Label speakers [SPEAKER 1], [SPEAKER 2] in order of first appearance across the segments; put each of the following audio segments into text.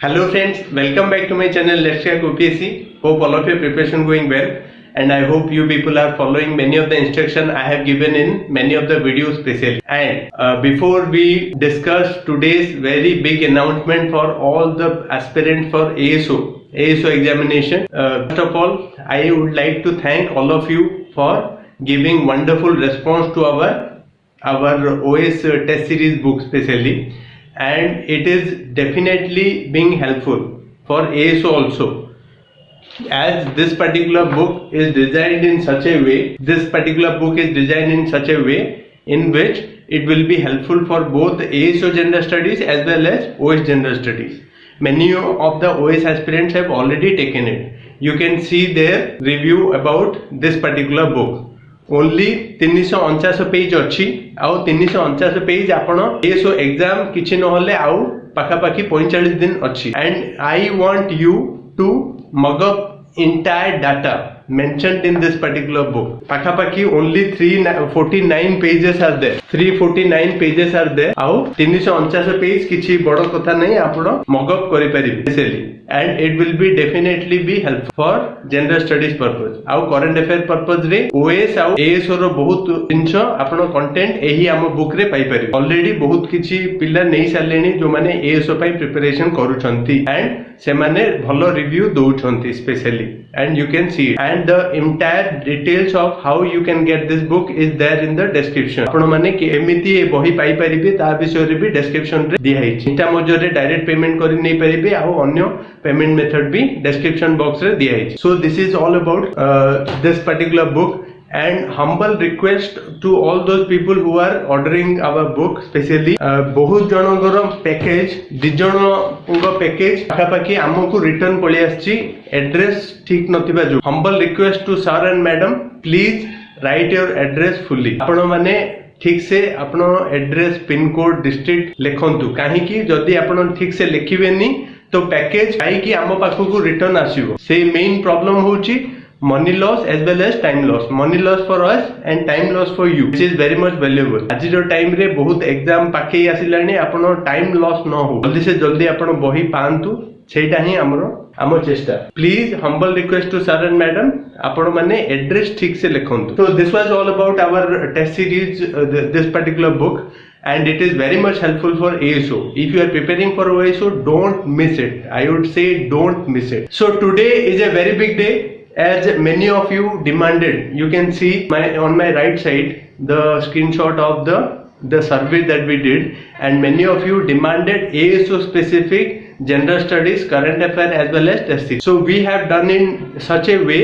[SPEAKER 1] Hello friends, welcome back to my channel Let's Crack UPSC. Hope all of your preparation going well, and I hope you people are following many of the instruction I have given in many of the videos specially. And before we discuss today's very big announcement for all the aspirants for ASO examination, first of all I would like to thank all of you for giving wonderful response to our OS test series book specially, and it is definitely being helpful for ASO also, as this particular book is designed in such a way in which it will be helpful for both ASO General Studies as well as OS General Studies. Many of the OS aspirants have already taken it. You can see their review about this particular book. Only 349 page अच्छी आउ 349 page आपण SO exam किछि नहले आउ पाखापाखी 45 दिन अच्छी. And I want you to mug up entire data mentioned in this particular book. Pakhapakhi only 349 pages are there. 349 pages are there. ଆଉ 349 page किछि बड़ कथा नहीं, आपण मगअप करि परिबे easily, and it will be definitely be helpful for general studies purpose. आउ current affair purpose रे OS आउ ASO रो बहुत जिंस आपण कंटेंट एही हम बुक रे पाई परिबे. ऑलरेडी बहुत किछि पिला नै सालेनी जो माने ASO पाई प्रिपरेशन करूछंती, एंड से माने भलो रिव्यू दउछंती specially, and you can see it. And the entire details of how you can get this book is there in the description. आपण माने कि एमिति ए बही पाई परिबे ता विषय रे भी description रे दिया हिछि. इटा मजो रे डायरेक्ट पेमेंट करि नै परिबे, आ अन्य पेमेंट मेथड भी description box रे दिया हिछि. So this is all about this particular book, and humble request to all those people who are ordering our book specially. बहुत जनगर पैकेज दिजन पैकेज पाखापाखी आमको रिटर्न पळि आछि एड्रेस ठीक नथिबा जो. humble request to sir and madam, please write your address fully. आपण माने ठीक से आपण एड्रेस पिन कोड डिस्ट्रिक्ट लिखंतु, काहे कि जदी आपण ठीक से लिखिबेनी तो पैकेज काहे कि आम पाखको रिटर्न आसीबो. से मेन प्रॉब्लम होची money loss as well as time loss. Money loss for us and time loss for you, which is very much valuable. आज जो टाइम रे बहुत एग्जाम पाखे आसिलानी, आपण टाइम लॉस न हो, जल्दी से जल्दी आपण बही पांतु, सेटा ही आम चेष्टा. Please humble request to sir and madam, आपण माने एड्रेस ठीक से लिखंतु. So this was all about our test series, this particular book, and it is very much helpful for ASO. If you are preparing for ASO, don't miss it. I would say don't miss it. So today is a very big day, as many of you demanded. You can see on my right side the screenshot of the survey that we did, and many of you demanded ASO specific general studies, current affair as well as test series. So we have done in such a way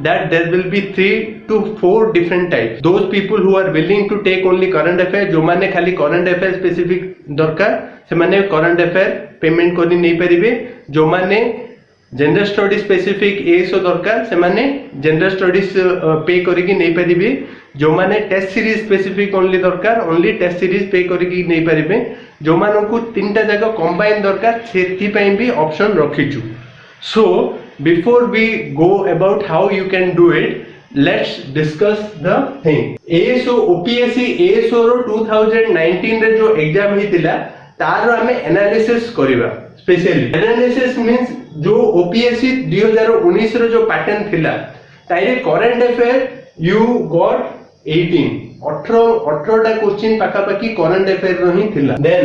[SPEAKER 1] that there will be 3 to 4 different types. Those people who are willing to take only current affair, जो माने खाली current affair specific दरकार, से माने current affair payment करि नै परिबे. जो माने जनरल स्टडी स्पेसिफिक एसओ दरकार, से माने जनरल स्टडीज पे करिकि नै परिबे. जो माने टेस्ट सीरीज स्पेसिफिक ओनली दरकार, ओनली टेस्ट सीरीज पे करिकि नै परिबे. जो मानकु तीनटा जगह कंबाइन दरकार, सेति पई भी ऑप्शन रखिछु. So before we go about how you can do it, let's discuss the thing. ASO OPSC ASO रो 2019 रे जो एग्जाम हितिला तार हमें एनालिसिस करबा. स्पेशली एनालिसिस मींस जो ओपीएससी 2019 रो जो पैटर्न थिला ताइरे करंट अफेयर यू गॉट 18 टा क्वेश्चन पाखापाखी करंट अफेयर रो ही थिला. देन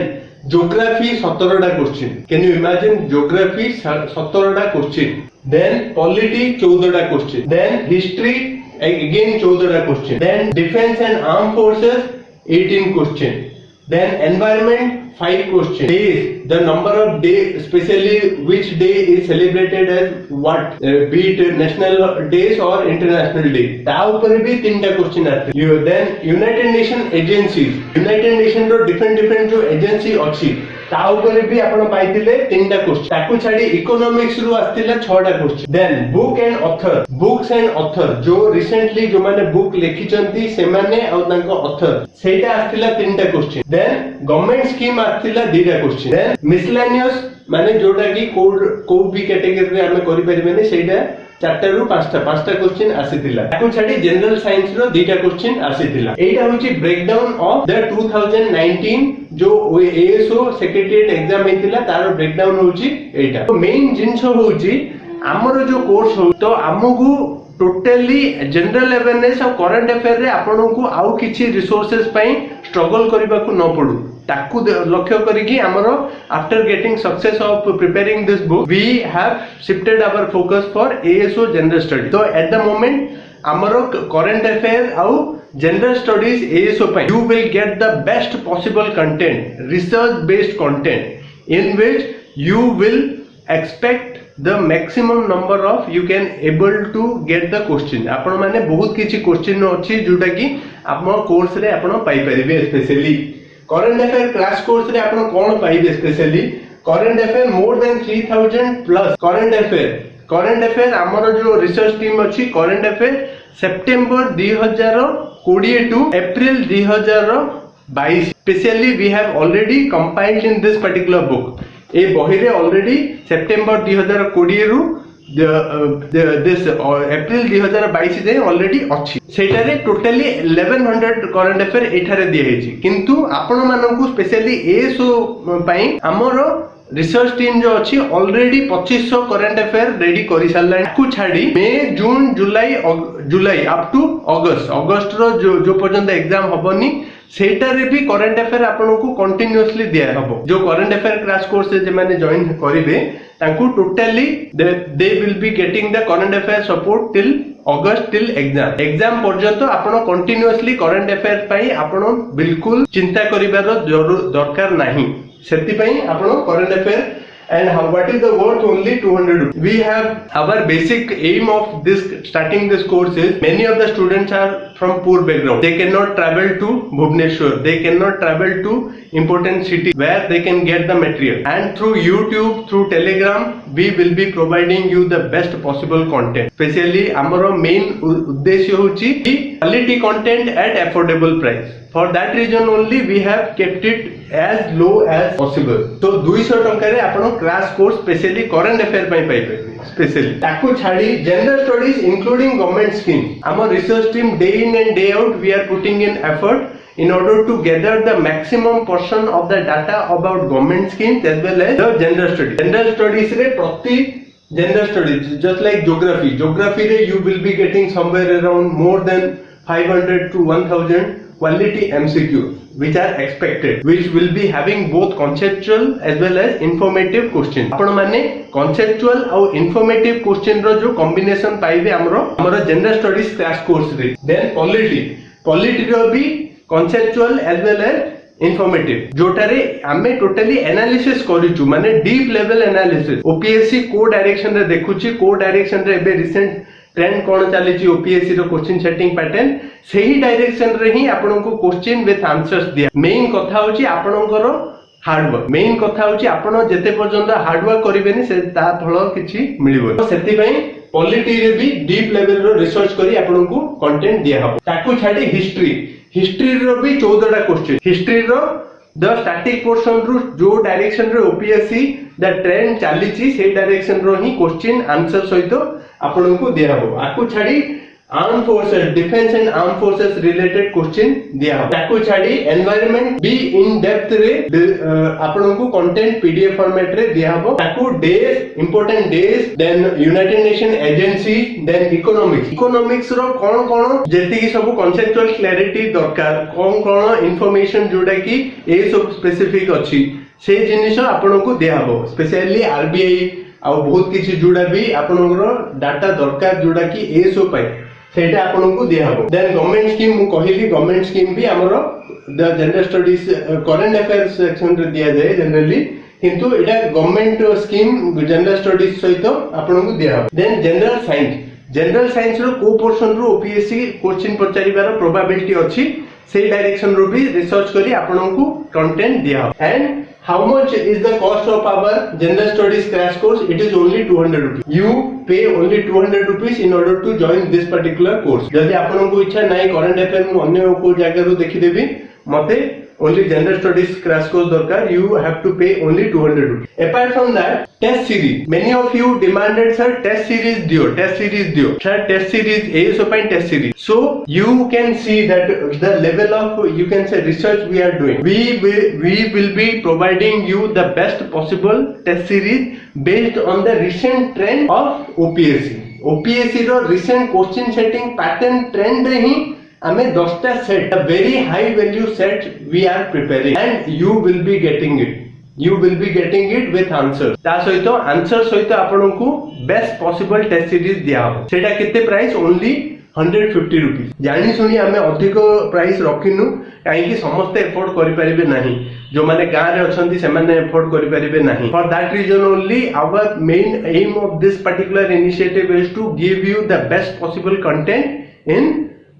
[SPEAKER 1] ज्योग्राफी 17 टा question. Can you imagine geography 17 टा क्वेश्चन. देन पॉलिटी 14 टा क्वेश्चन. देन हिस्ट्री अगेन 14 टा question. Then defence and arm forces 18 question. Then environment 5 questions. Days, the number of days, especially which day is celebrated as what, be it national days or international day. ता ऊपर भी 3टा question आते. You then United Nation agencies, United Nation रो different जो agency अछि ता ऊपर भी आपण पाइतिले 3टा क्वेश्चन. ताकू छाडी इकोनॉमिक्स रो आस्तिला 6टा question. Then book and author, books and author जो रिसेंटली जो माने बुक लिखिचंती से माने आ तांको ऑथर सेटा आस्तिला 3टा क्वेश्चन. देन गवर्नमेंट स्कीम आस्तिला 2टा क्वेश्चन. देन मिसलेनियस माने जोटा की को भी कैटेगरी रे हमें करि परिबेनी सेटा चारटा रु पांचटा क्वेश्चन आसीथिला ताकू छाडी जनरल साइंस रो दुईटा क्वेश्चन आसीथिला एटा होची ब्रेकडाउन ऑफ द 2019 जो एएसओ सेक्रेटरीएट एग्जाम हेतिला तार ब्रेकडाउन होची एटा तो मेन जिंस होची हमरो जो कोर्स हो तो हमकु टोटली जनरल अवेयरनेस और करंट अफेयर रे आपन को आउ किछि रिसोर्सेज पई स्ट्रगल करबा को न पडू ताकू लक्ष्य करिकि हमरो after getting success of preparing this book we have shifted our focus for ASO general study तो एट द मोमेंट हमरो करंट अफेयर आउ जनरल स्टडीज एएसओ पई you will get the best possible content research based content in which you will expect the maximum number of you can able to get the question आपण माने बहुत किछि question अछि जोटा कि आपण कोर्स रे आपण पाई परिबे specially current affair class course रे आपण कोन पाइबे specially current affair more than 3000 plus current affair हमर जो रिसर्च टीम अछि करंट अफेयर सितंबर 2020 to April 2022 specially we have already compiled in this particular book ए बही रे ऑलरेडी सितंबर 2020 रु दिस अप्रैल 2022 जे ऑलरेडी अछि सेटारे टोटली 1100 करंट अफेयर एठारे दिया हेछि किंतु आपण मानकु स्पेशली एएसओ पई हमरो रिसर्च टीम जो अछि ऑलरेडी 2500 करंट अफेयर रेडी करि सारला को छाडी मई जून जुलाई अप टू अगस्त रो जो पर्यंत एग्जाम हबनी सेटारे भी करंट अफेयर आपन को कंटीन्यूअसली दिया हबो जो करंट अफेयर क्लास कोर्स जे माने जॉइन करिवे तांकू totally they will be getting the current affair support till अगस्त टिल एग्जाम पर्यंत आपन कंटीन्यूअसली करंट अफेयर पई आपन बिल्कुल चिंता करिवार दरकार नाही सेति पई आपन current affair and what is the worth only 200 rupees. We have our basic aim of this starting this course is many of the students are from poor background. They cannot travel to Bhubaneswar, they cannot travel to important city where they can get the material, and through YouTube, through Telegram we will be providing you the best possible content. Especially our main uddeshya hochi quality content at affordable price. For that reason only we have kept it as low as possible. So 200 टंका रे आपण class course specially current affair पई पाइबे specially ताकू छाडी general studies including government scheme our research team day in and day out we are putting in effort in order to gather the maximum portion of the data about government schemes as well as the general studies re prati general studies just like geography re you will be getting somewhere around more than 500 to 1000 quality MCQ which are expected which will be having both conceptual as well as informative question आपण माने conceptual और informative question रो जो combination पाइबे हमरो general studies class course रे then polity रो भी conceptual as well as informative जोटारे आमे totally analysis करिचु माने डीप लेवल एनालिसिस ओपीएससी को डायरेक्शन रे देखुची को डायरेक्शन रे एबे रिसेंट ट्रेंड कोन चलीची ओपीएससी रो क्वेश्चन सेटिंग पैटर्न सेही डायरेक्शन रे ही आपन को क्वेश्चन विथ आंसर्स दिया मेन कथा होची आपनकर हार्ड वर्क मेन कथा होची आपन जते पर्यंत हार्ड वर्क करिवेनी से ता फल किछि मिलिबो तो सेति पई पॉलिटी रे भी डीप लेवल रो रिसर्च करी आपन को कंटेंट दिया हबो ताकू छाडी हिस्ट्री रो भी 14 टा क्वेश्चन हिस्ट्री रो द स्टैटिक पोर्शन रो जो डायरेक्शन रे ओपीएससी द ट्रेंड चलीची से डायरेक्शन रो ही क्वेश्चन आंसर सहित आपन को दिया हबो आकू छाडी arm forces defence and arm forces related question दिया हबो ताकू छाडी एनवायरनमेंट भी इन डेप्थ रे आपन को कंटेंट पीडीएफ फॉर्मेट रे दिया हबो ताकू days important days then United Nation agency then economics रो कोन जेति की सब कांसेप्चुअल क्लैरिटी दरकार कोन इंफॉर्मेशन जोडा की ए सब स्पेसिफिक अछि से जिनिस आपन को दिया हबो स्पेशली आरबीआई आ बहुत किछि जोडा भी आपनरो डाटा दरकार जोडा की ए सब पाई सेटा आपन को दिया हबो देन गवर्नमेंट स्कीम मु कहिली गवर्नमेंट स्कीम भी हमरो the general studies current affairs section रे दिया जाय जनरली किंतु एटा गवर्नमेंट स्कीम जनरल स्टडीज सहित आपन को दिया हबो देन जनरल साइंस रो को पोर्शन रो ओपीएससी क्वेश्चन पचारिबार प्रोबेबिलिटी अछि से डायरेक्शन रो भी रिसर्च करी आपन को कंटेंट दिया हबो and how much is the cost of our general studies crash course? It is only 200 rupees. You pay only 200 rupees in order to join this particular course. जदि आपन को इच्छा नाही करंट अफेयर मु अन्य को जगह रो देखि देबी मते only general studies crash course darkar, you have to pay only 200 rupees. Apart from that, test series, many of you demanded sir test series dio, sir test series ASO fine test series. So you can see that the level of, you can say, research we are doing. We will be providing you the best possible test series based on the recent trend of OPSC row recent question setting pattern trend रे ही हमें 10टा set, a very high value set we are preparing, and you will be getting it with answers. ता सहित answer सहित आपनको best possible test series दिया हो. सेटा कितने price? Only 150 rupees. जानी सुनी आमे अधिक प्राइस रखिनु काहेकि समस्त एफोर्ड करि परिबे नाही, जो माने गां रे अछंती से माने एफोर्ड करि परिबे नाही. For that reason only our main aim of this particular initiative is to give you the best possible content in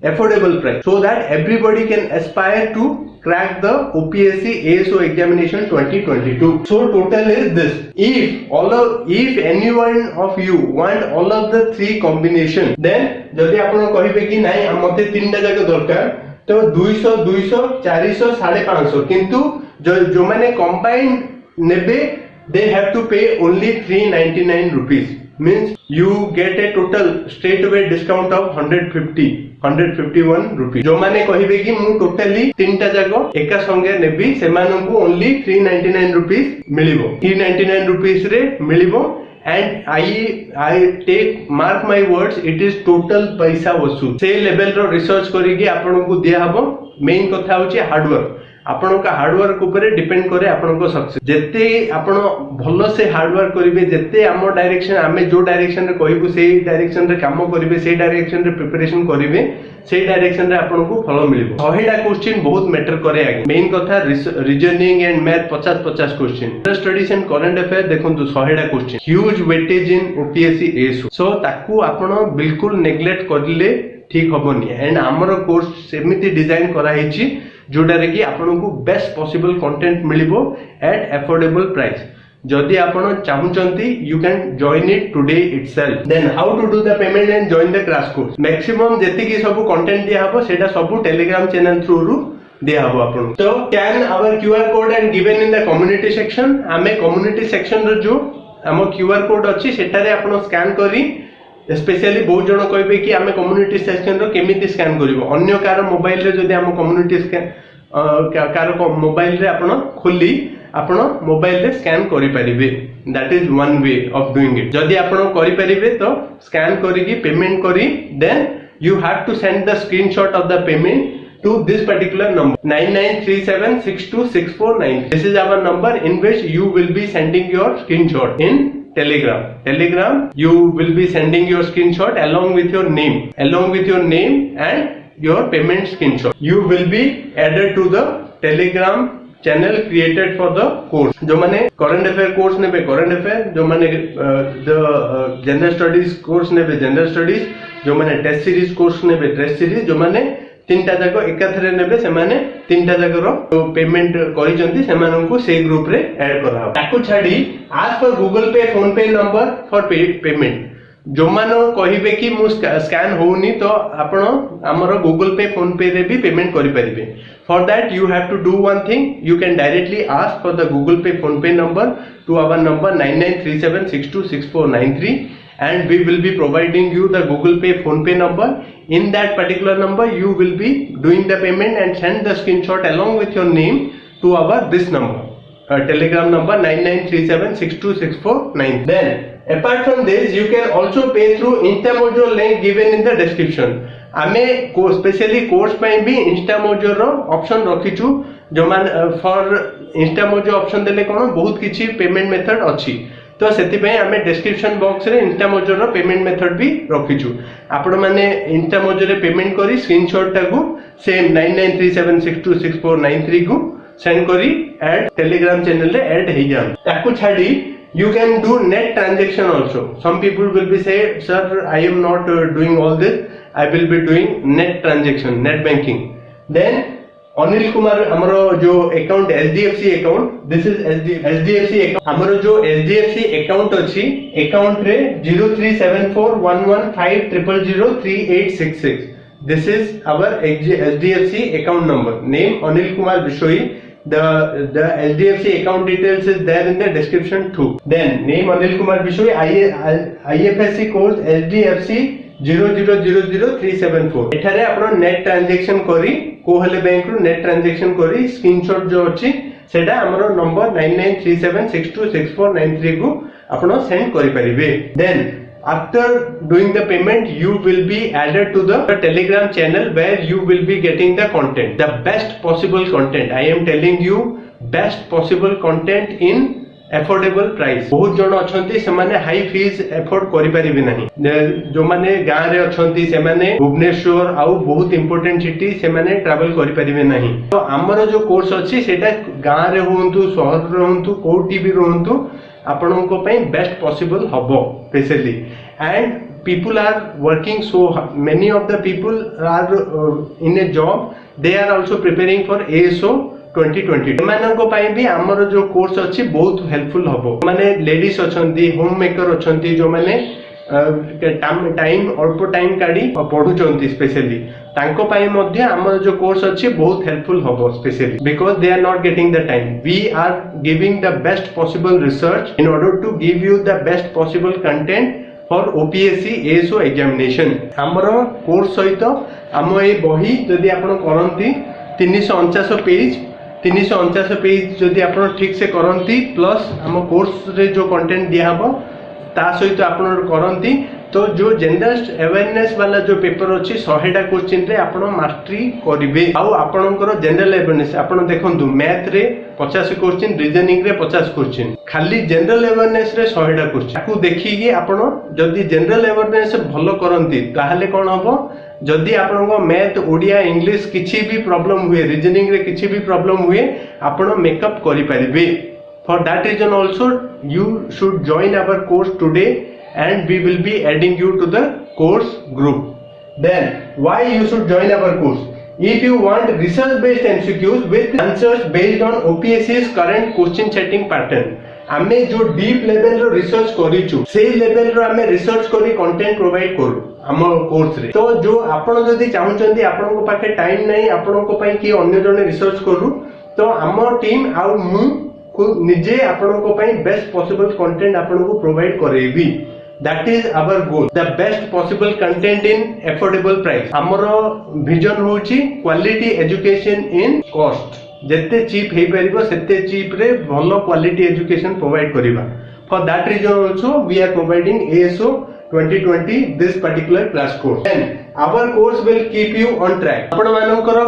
[SPEAKER 1] affordable price, so that everybody can aspire to crack the OPSC ASO examination 2022. So total is this: if anyone of you want all of the three combination, then जदि आपण कहिबे कि नाही मते तीनटा जाक दरकार, तो 200 400 550, किंतु जो माने कंबाइंड नेबे they have to pay only 399 rupees. Means you get a total straight away discount of 151 rupees. जो माने कहिबे कि मु टोटली तीनटा जाको एका संगे नेबी, सेमानंकु only 399 rupees मिलिबो. 399 rupees रे मिलिबो. And I take mark my words, it is total पैसा वसूल. से लेवल रो रिसर्च करिके आपनको दिया हबो. मेन कथा होची हार्ड वर्क. आपण का हार्डवर्क ऊपर डिपेंड करे आपण को सक्सेस. जेते आपण भलो से हार्डवर्क करिवे, जेते आम डायरेक्शन आमे जो डायरेक्शन रे कहबू सेही डायरेक्शन रे काम करिवे, सेही डायरेक्शन रे प्रिपरेशन करिवे, सेही डायरेक्शन रे आपण को फल मिलिबो. 100टा क्वेश्चन बहुत मैटर करे. आगे मेन कथा reasoning and math 50 question. Studies and current affair देखंतु 100टा question, huge weightage in OPSC ASO. So ताकू आपण बिल्कुल नेग्लेक्ट करले ठीक हबनी. एंड हमर कोर्स सेमिति डिजाइन करा हिची जोडारे कि आपनको बेस्ट पॉसिबल कंटेंट मिलिबो एट अफोर्डेबल प्राइस. जदि आपण चाहुचंती you can join it today itself. Then how to do the payment and join the crash course. Maximum जेति कि सब कंटेंट दिया हबो सेटा सब टेलीग्राम चैनल थ्रू रु दिया हबो आपन. तो scan our QR code and given in the community section. आमे कम्युनिटी सेक्शन रो जो हम क्यूआर कोड अछि सेटा रे आपण स्कैन करी, स्पेशली बहुत जन कहबे कि आमे कम्युनिटी सेक्शन रो केमिति स्कैन करिवो. अन्य कार मोबाइल रे जदि हम कम्युनिटी स्कैन कार मोबाइल रे आपण खोली आपण मोबाइल रे स्कैन करि परिबे. That is one way of doing it. जदि आपण करि परिबे तो स्कैन करिकि पेमेंट करी, then you have to send the screenshot of the payment to this particular number 9937626493. This is our number in which you will be sending your screenshot in Telegram. You will be sending your screenshot along with your name and your payment screenshot. You will be added to the Telegram channel created for the course. जो माने current affair course नेबे current affair, जो माने general studies course नेबे general studies, जो माने test series course नेबे test series, जो माने तीनटा जाको एकाथरे नेबे से माने तीनटा जाको रो पेमेंट करिसंती सेमानंकु से ग्रुप रे ऐड करा. ताकू छाडी आज for Google Pay PhonePe number for payment. जो मानो कहिबे कि मु स्कैन होउनी तो आपण हमरो गूगल पे फोन पे रे भी पेमेंट करि परिबे. For that you have to do one thing. You can directly ask for the Google Pay PhonePe number to our number 9937626493, and we will be providing you the Google Pay phone pay number. In that particular number you will be doing the payment and send the screenshot along with your name to our this number telegram number 9937626493. Then apart from this you can also pay through Instamojo link given in the description. आमे specially course ପାଇଁ भी Instamojo रो option रखिछु, जो मान for Instamojo option देले कोन बहुत किछि payment method अछि. तो सेति पे हमें डिस्क्रिप्शन बॉक्स रे Instamojo रो पेमेंट मेथड भी रखिछु. आपण माने Instamojo रे पेमेंट करी स्क्रीनशॉट टाकू सेम 9937626493 को सेंड करी ऐड टेलीग्राम चैनल रे ऐड हे जान. ताकू छाडी you can do net transaction also. Some people will be say sir I am not doing all this, I will be doing net transaction, net banking. Then Anil Kumar हमरो जो account HDFC account, this is HDFC account. हमरो जो HDFC account अछि account रे 03741150003866 This is our HDFC account number. Name Anil Kumar Bishoy. The HDFC account details is there in the description too. Then name Anil Kumar Bishoy. IFSC code HDFC 0000374. एठारे आपण net transaction करी कोहले bank रु net transaction करी screenshot जो अछि सेटा हमरो number 9937626493 को आपण सेंड करि परिबे. Then after doing the payment you will be added to the Telegram channel where you will be getting the content, the best possible content. I am telling you best possible content in affordable price. बहुत जन अछंती से माने high fees afford करि परिबे नाही. जो माने गां रे अछंती से माने भुवनेश्वर आउ बहुत इंपोर्टेंट सिटी से माने ट्रैवल करि परिबे नाही. तो हमर जो कोर्स अछि सेटा गां रे होंतु शहर रे होंतु कोठी भी होंतु आपनको पई बेस्ट पॉसिबल हबो specially. And people are working so many of the people are in a job, they are also preparing for ASO 2020. एमाननको पई भी हमर जो कोर्स अछि बहुत हेल्पफुल हबो. माने लेडीज अछंती, होम मेकर अछंती, जो माने टाइम अल्प टाइम काढी पढुचंती स्पेशली तांको पई मध्ये हमर जो कोर्स अछि बहुत हेल्पफुल हबो specially because they are not getting the time. We are giving the best possible research in order to give you the best possible content for OPSC ASO examination. हमर course सहित हम ए बही जदि आपण करंती 349 page जदि आपण ठीक से करंती प्लस हम कोर्स रे जो कंटेंट दिया हबो ता सहित आपण करंती तो जो जनरल अवेयरनेस वाला जो पेपर अछि 100टा क्वेश्चन रे आपण मास्टरी करिवे. आउ आपणकर जनरल अवेयरनेस आपण देखंतु मैथ रे 50 क्वेश्चन, रीजनिंग रे 50 क्वेश्चन, खाली जनरल अवेयरनेस रे 100टा क्वेश्चन. ताकू देखि कि आपण जदि जनरल अवेयरनेस भलो करंती ताहले कोन हबो. जदि आपनको मैथ, ओडिया, इंग्लिश किछि भी प्रॉब्लम हुए, रीजनिंग रे किछि भी प्रॉब्लम हुए आपण मेकअप करि परिबे. For that reason also you should join our course today and we will be adding you to the course group. Then why you should join our course? If you want research based MCQs with answers based on OPSC's current question setting pattern, आमे जो deep level रो research करिछु से level रो आमे research करी content provide करू हमर course रे. तो जो आपण जदी चाहुचंदी आपनको पाखे टाइम नै आपनको पई कि अन्य जने रिसर्च करू तो हमर टीम आ मु निजे आपनको पई बेस्ट पॉसिबल कंटेंट आपनको प्रोवाइड करेबी. That is our goal, the best possible content in affordable price. हमर विजन होची क्वालिटी एजुकेशन इन कॉस्ट. जत्ते चीप हे परिबो सेते चीप रे भलो क्वालिटी एजुकेशन प्रोवाइड करिबा. For that reason also we are providing ASO 2020 this particular class course. And our course will keep you on track. आपण मानकर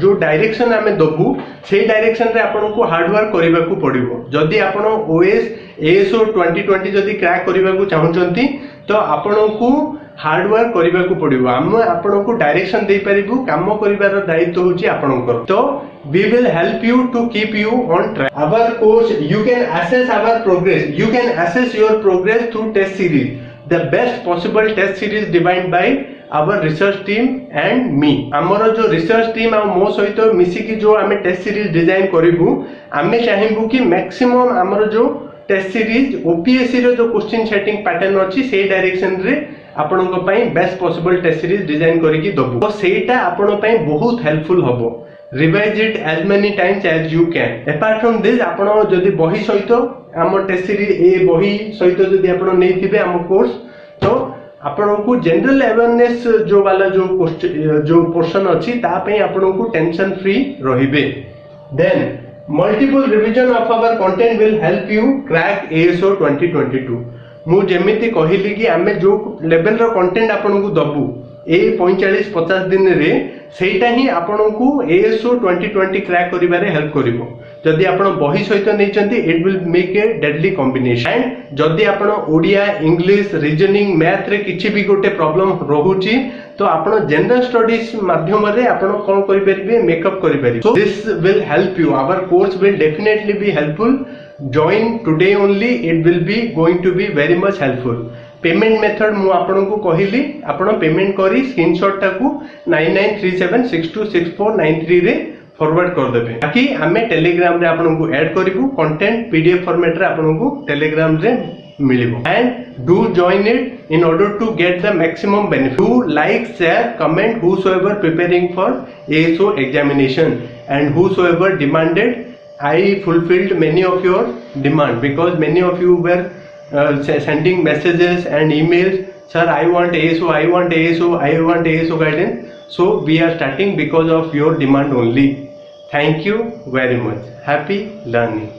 [SPEAKER 1] जो डायरेक्शन आमे दबु से डायरेक्शन रे आपण को हार्ड वर्क करिबा को पड़िबो. जदी आपण OS ASO 2020 जदी क्रैक करिबा को चाहुचंती तो आपण को हार्ड वर्क करिबा को पड़िबो. हम आपण को डायरेक्शन दे परिबु, काम करिबार दायित्व होची आपणकर. तो we will help you to keep you on track. Our course you can assess our progress. You can assess your progress through test series. The best possible test series designed by our research team and me. हमर जो research team आ मो सहित मिसी की जो आमे test series design करिबु आमे चाहिबु कि मैक्सिमम हमर जो टेस्ट सीरीज OPSC रो जो क्वेश्चन सेटिंग पैटर्न अछि से डायरेक्शन रे आपनको पई best possible test series design करिकि दबु. तो सेटा आपन पई बहुत हेल्पफुल हबो. Revise it as many times as you can. Apart from this आपण जदि बही सहित हम टेस्ट सीरीज ए बही सहित जदि आपण नैथिबे हम कोर्स तो आपण को जनरल अवेयरनेस जो वाला जो पोर्शन अछि ता पई आपण को टेंशन फ्री रहिबे. Then multiple revision of our content will help you crack ASO 2022. मु जेमिति कहिली कि आमे जो लेवल रो कंटेंट आपण को दबु ए 45-50 दिन रे सेटा ही आपण को ASO 2020 क्रैक करिबारे हेल्प करिवो. जदि आपण बही सहित नै चंती it will make a deadly combination. And जदि आपण ओडिया, इंग्लिश, रीजनिंग, मैथ रे किछि भी गोटे प्रॉब्लम रहूची तो आपण जनरल स्टडीज माध्यम रे आपण कोन करि परिबे मेकअप करि परिबे. So this will help you. Our course will definitely be helpful. Join today only. It will be going to be very much helpful. Payment method मु आपन को कहिली आपण पेमेंट करी स्क्रीनशॉट टाकू 9937626493 रे फॉरवर्ड कर देबे. बाकी हमें टेलीग्राम रे आपन को ऐड करिवु. कंटेंट PDF फॉर्मेट रे आपन को टेलीग्राम रे ମିଳିବ and do join it in order to get the maximum benefit. Do like, share, comment whosoever preparing for ASO examination and whosoever demanded. I fulfilled many of your demand because many of you were sending messages and emails. Sir, I want ASO, I want ASO, I want ASO guidance. So we are starting because of your demand only. Thank you very much. Happy learning.